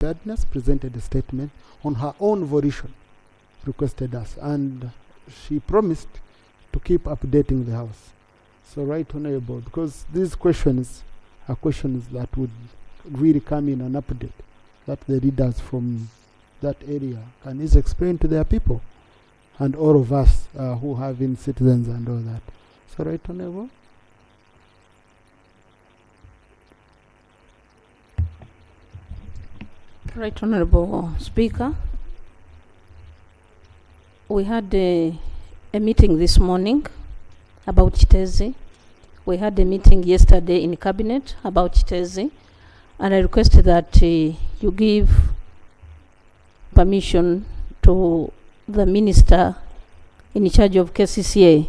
preparedness presented a statement on her own volition, requested us, and she promised to keep updating the House. So, Right Honorable, because these questions are questions that would really come in an update that the leaders from that area can easily explain to their people and all of us who have been citizens and all that. So, Right Honorable. Right Honorable Speaker, we had a meeting this morning about Kiteezi. We had a meeting yesterday in Cabinet about Kiteezi, and I requested that you give permission to the Minister in charge of KCCA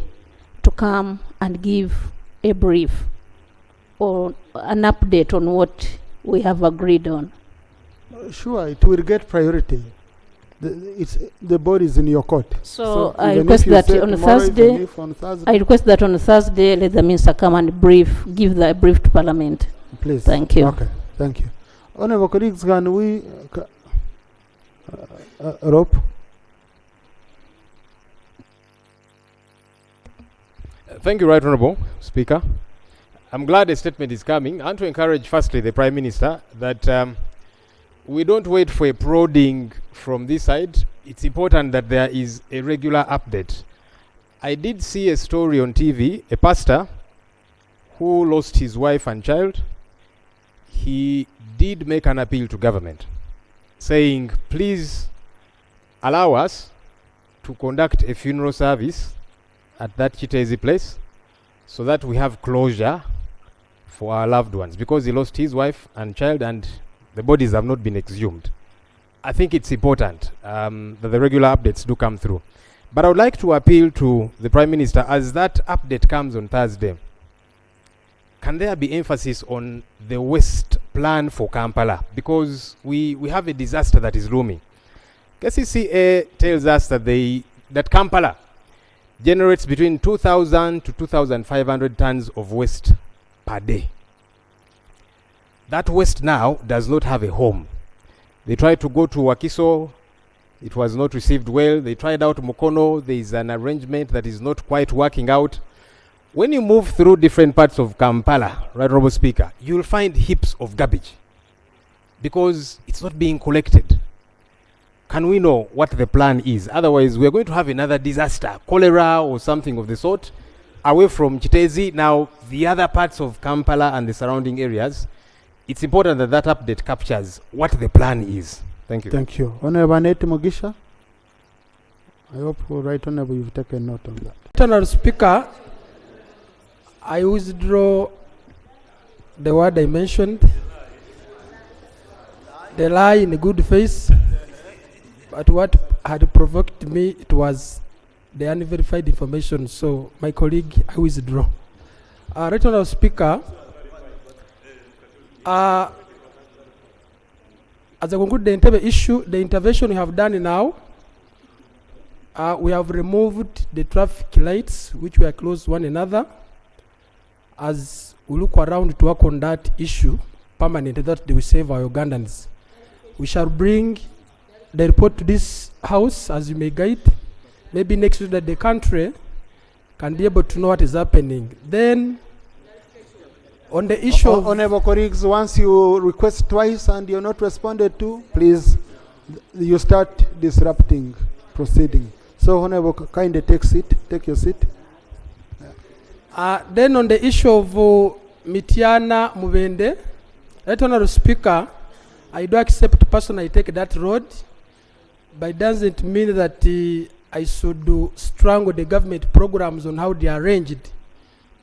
to come and give a brief or an update on what we have agreed on. Sure, it will get priority. The ball is in your court. So I request that on Thursday, I request that on Thursday, let the Minister come and give the brief to Parliament. Please. Thank you. Okay, thank you. Honorable colleagues, can we L.O.P? Thank you, Right Honorable Speaker. I'm glad a statement is coming. I want to encourage firstly the Prime Minister that we don't wait for a prodding from this side. It's important that there is a regular update. I did see a story on TV, a pastor who lost his wife and child. He did make an appeal to government saying, please allow us to conduct a funeral service at that Kiteezi place so that we have closure for our loved ones, because he lost his wife and child and the bodies have not been exhumed. I think it's important that the regular updates do come through. But I would like to appeal to the Prime Minister, as that update comes on Thursday, can there be emphasis on the waste plan for Kampala? Because we have a disaster that is looming. KCCA tells us that Kampala generates between 2,000 to 2,500 tons of waste per day. That waste now does not have a home. They tried to go to Wakiso, it was not received well. They tried out Mukono, there is an arrangement that is not quite working out. When you move through different parts of Kampala, Right Honorable Speaker, you will find heaps of garbage because it's not being collected. Can we know what the plan is? Otherwise, we are going to have another disaster, cholera or something of the sort, away from Kiteezi. Now, the other parts of Kampala and the surrounding areas, it's important that that update captures what the plan is. Thank you. Thank you. Honorable Nate Mugisha, I hope, Right Honorable, you've taken note of that. Honorable Speaker, I withdraw the word I mentioned, the lie in good faith, but what had provoked me, it was the unverified information. So, my colleague, I withdraw. Right Honorable Speaker, as I conclude the Entebbe issue, the intervention we have done now, we have removed the traffic lights which were close to one another. As we look around to work on that issue permanently, that they will save our Ugandans. We shall bring the report to this House as you may guide. Maybe next week that the country can be able to know what is happening. Then, on the issue of Honorable colleagues, once you request twice and you're not responded to, please, you start disrupting proceeding. So, Honorable, kindly take your seat. Then on the issue of Mitiana Mubende, Right Honorable Speaker, I do accept personally take that road, but it doesn't mean that I should strangle the government programs on how they are arranged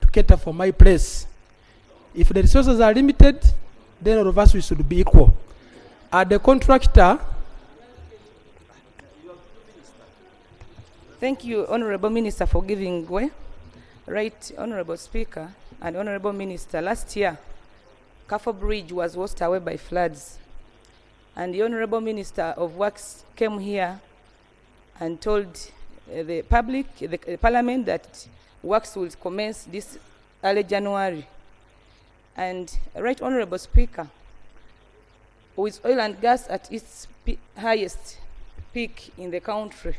to cater for my place. If the resources are limited, then all of us we should be equal. The contractor. Thank you, Honorable Minister, for giving way. Right, Honorable Speaker and Honorable Minister, last year, Kafo Bridge was washed away by floods. And the Honorable Minister of Works came here and told the public, the Parliament, that works will commence this early January. And Right Honorable Speaker, with oil and gas at its highest peak in the country.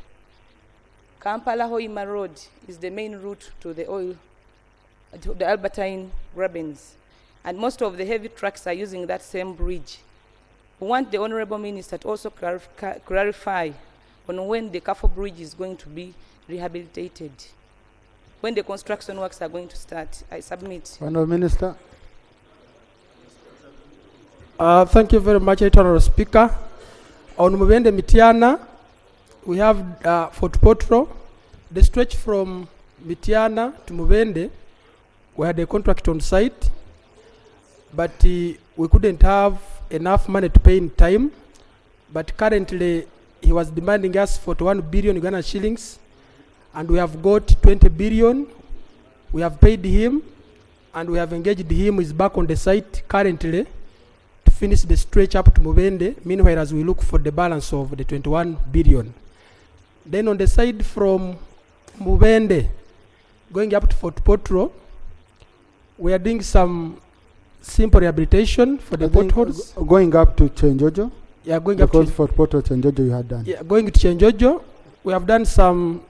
Kampala-Hoima Road is the main route to the oil, to the Albertine Grabens, and most of the heavy trucks are using that same bridge. We want the Honorable Minister to also clarify on when the Kafo Bridge is going to be rehabilitated, when the construction works are going to start. I submit. Honorable Minister. Thank you very much, Honorable Speaker. On Mubende Mitiana, we have Fort Potro. The stretch from Mitiana to Mubende, we had a contract on site, but we couldn't have enough money to pay in time. But currently, he was demanding us 41 billion Uganda shillings, and we have got 20 billion. We have paid him, and we have engaged him. He's back on the site currently to finish the stretch up to Mubende. Meanwhile, as we look for the balance of the 21 billion. Then on the side from Mubende, going up to Fort Potro, we are doing some simple rehabilitation for the potholes. Going up to Chenjojo? Yeah, going up to because Fort Potro, Chenjojo you had done. Yeah, going to Chenjojo, we have done some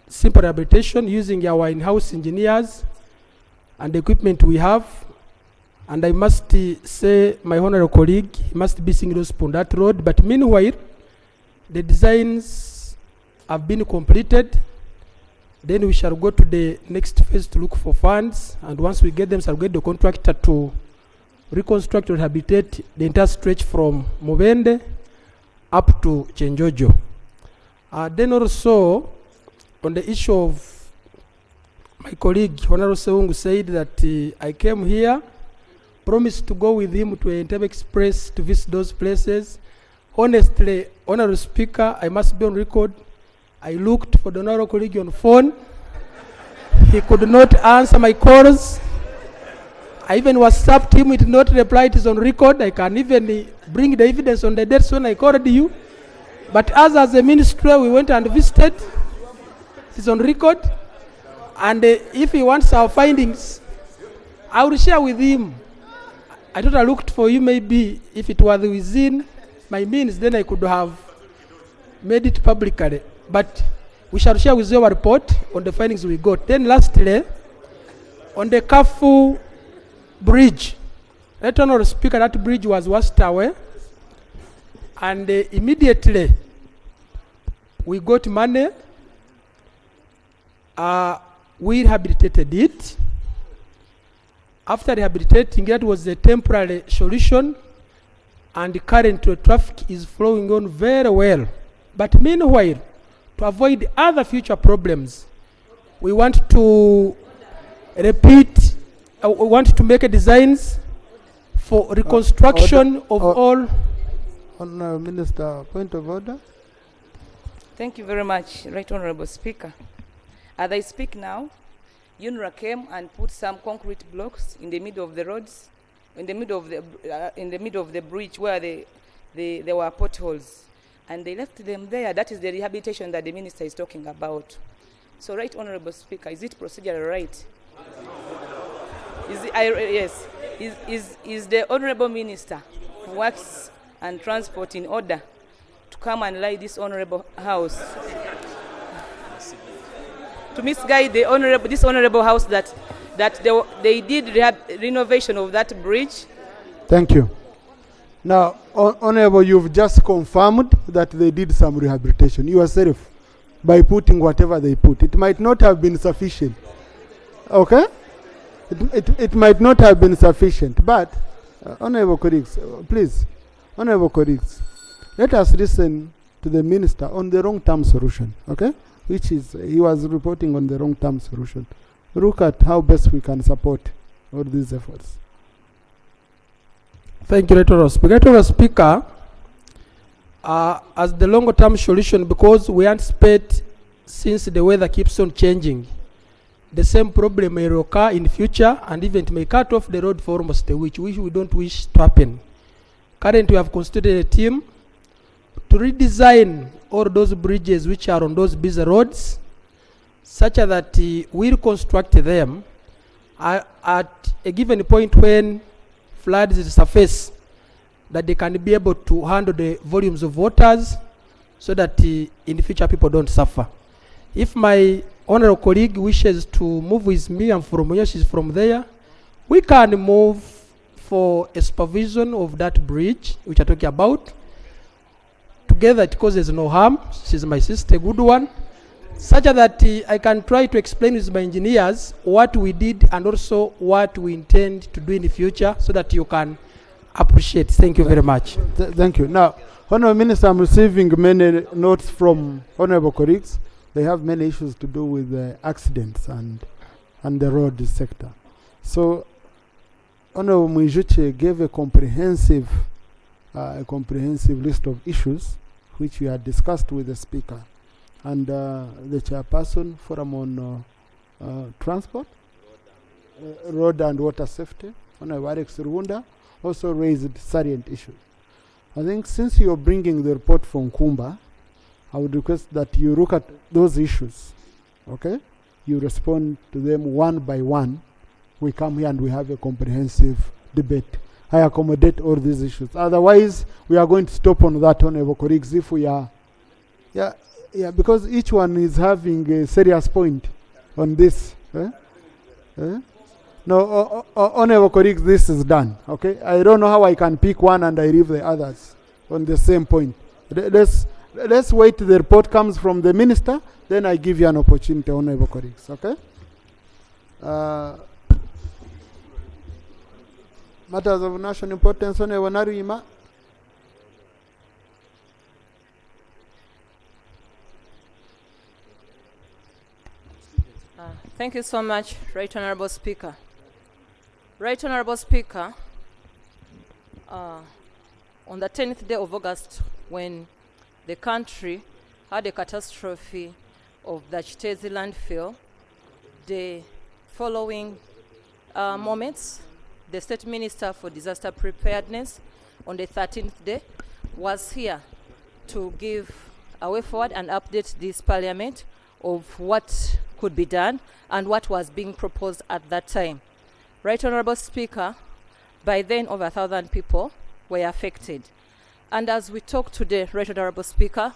simple rehabilitation using our in-house engineers and the equipment we have. And I must say, my honorable colleague, he must be single on that road. But meanwhile, the designs have been completed. Then we shall go to the next phase to look for funds. And once we get them, shall get the contractor to reconstruct or rehabilitate the entire stretch from Mubende up to Chenjojo. Then also, on the issue of my colleague, Honorable Seungu said that I came here, promised to go with him to Entebbe Express to visit those places. Honestly, Honorable Speaker, I must be on record. I looked for the Honorable colleague on phone. He could not answer my calls. I even WhatsApped him, he did not reply, it is on record. I can even bring the evidence on the dates when I called you. But as a ministry, we went and visited. It is on record. And if he wants our findings, I will share with him. I thought I looked for you, maybe if it was within my means, then I could have made it publicly. But we shall share with you our report on the findings we got. Then lastly, on the Kafu Bridge, let Honorable Speaker, that bridge was washed away. And immediately, we got money. We rehabilitated it. After rehabilitating, that was a temporary solution. And currently, traffic is flowing on very well. But meanwhile, to avoid other future problems, we want to repeat, we want to make designs for reconstruction of all. Minister, point of order. Thank you very much, Right Honorable Speaker. As I speak now, UNRA came and put some concrete blocks in the middle of the roads, in the middle of the bridge where there were potholes. And they left them there. That is the rehabilitation that the minister is talking about. So, Right Honorable Speaker, is it procedurally right? Yes. Is the Honorable Minister who works and transport in order to come and lie this Honorable House to misguide this Honorable House that they did renovation of that bridge? Thank you. Now, Honorable, you've just confirmed that they did some rehabilitation yourself by putting whatever they put. It might not have been sufficient. Okay? It might not have been sufficient. But, Honorable colleagues, please, Honorable colleagues, let us listen to the minister on the long-term solution. Okay? Which is, he was reporting on the long-term solution. Look at how best we can support all these efforts. Thank you, Honorable Speaker. As the longer-term solution, because we anticipate, since the weather keeps on changing, the same problem may occur in future, and even it may cut off the road for almost a week, which we don't wish to happen. Currently, we have constituted a team to redesign all those bridges which are on those busy roads, such that we reconstruct them at a given point when floods surface. that they can be able to handle the volumes of waters so that in the future people don't suffer. If my honorable colleague wishes to move with me, and from where she's from there, we can move for a supervision of that bridge which I'm talking about. Together it causes no harm. She's my sister, a good one. Such that I can try to explain with my engineers what we did and also what we intend to do in the future so that you can appreciate. Thank you very much. Thank you. Now, Honorable Minister, I'm receiving many notes from honorable colleagues. They have many issues to do with accidents and the road sector. So, Honorable Mwijuche gave a comprehensive list of issues which we had discussed with the Speaker. And the chairperson, Forum on Transport, Road and Water Safety, Honorable Alex Rwunda, also raised salient issues. I think since you're bringing the report from Kumba, I would request that you look at those issues, okay? You respond to them one by one. We come here and we have a comprehensive debate. I accommodate all these issues. Otherwise, we are going to stop on that, honorable colleagues, if we are, because each one is having a serious point on this. No, honorable colleagues, this is done, okay? I don't know how I can pick one and I leave the others on the same point. Let's wait till the report comes from the minister, then I give you an opportunity, honorable colleagues, okay? Matters of national importance, honorable Naruima. Thank you so much, Right Honorable Speaker. Right Honorable Speaker, on the 10th day of August, when the country had a catastrophe of the Kiteezi Landfill, the following moments, the State Minister for Disaster Preparedness on the 13th day was here to give a way forward and update this Parliament of what could be done and what was being proposed at that time. Right Honorable Speaker, by then over 1,000 people were affected. And as we talk today, Right Honorable Speaker,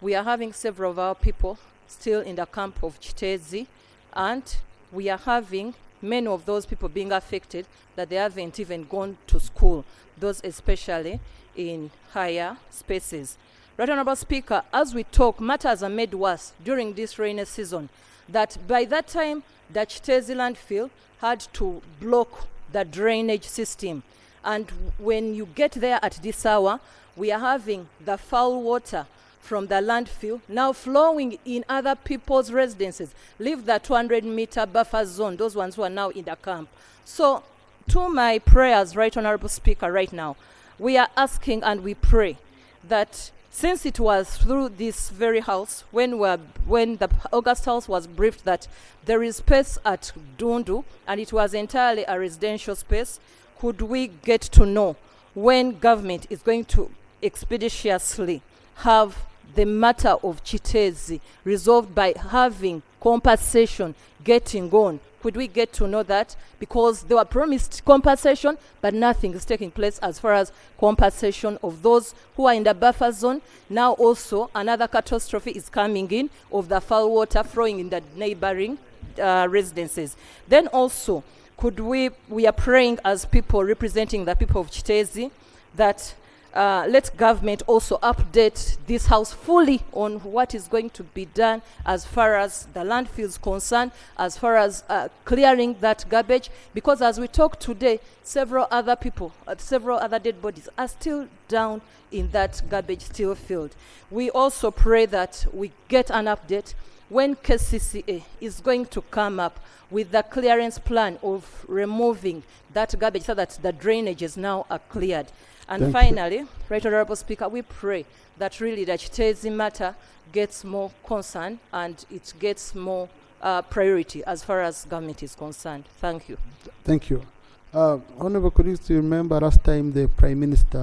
we are having several of our people still in the camp of Kiteezi, and we are having many of those people being affected that they haven't even gone to school, those especially in higher spaces. Right Honorable Speaker, as we talk, matters are made worse during this rainy season, that by that time, the Kiteezi Landfill had to block the drainage system. And when you get there at this hour, we are having the foul water from the landfill now flowing in other people's residences. Leave the 200-meter buffer zone, those ones who are now in the camp. So, to my prayers, Right Honorable Speaker, right now, we are asking and we pray that since it was through this very house, when the August House was briefed that there is space at Dundu, and it was entirely a residential space, could we get to know when government is going to expeditiously have the matter of Kiteezi resolved by having compensation getting on? Could we get to know that? Because they were promised compensation, but nothing is taking place as far as compensation of those who are in the buffer zone. Now also another catastrophe is coming in of the foul water flowing in the neighboring residences. Then also, could we are praying as people representing the people of Kiteezi that let government also update this house fully on what is going to be done as far as the landfill is concerned, as far as clearing that garbage, because as we talk today, several other people, several other dead bodies are still down in that garbage still field. We also pray that we get an update when KCCA is going to come up with the clearance plan of removing that garbage so that the drainages now are cleared. And finally, Right Honorable Speaker, we pray that really the Kiteezi matter gets more concern and it gets more priority as far as government is concerned. Thank you. Thank you. Honorable colleagues, you remember last time the Prime Minister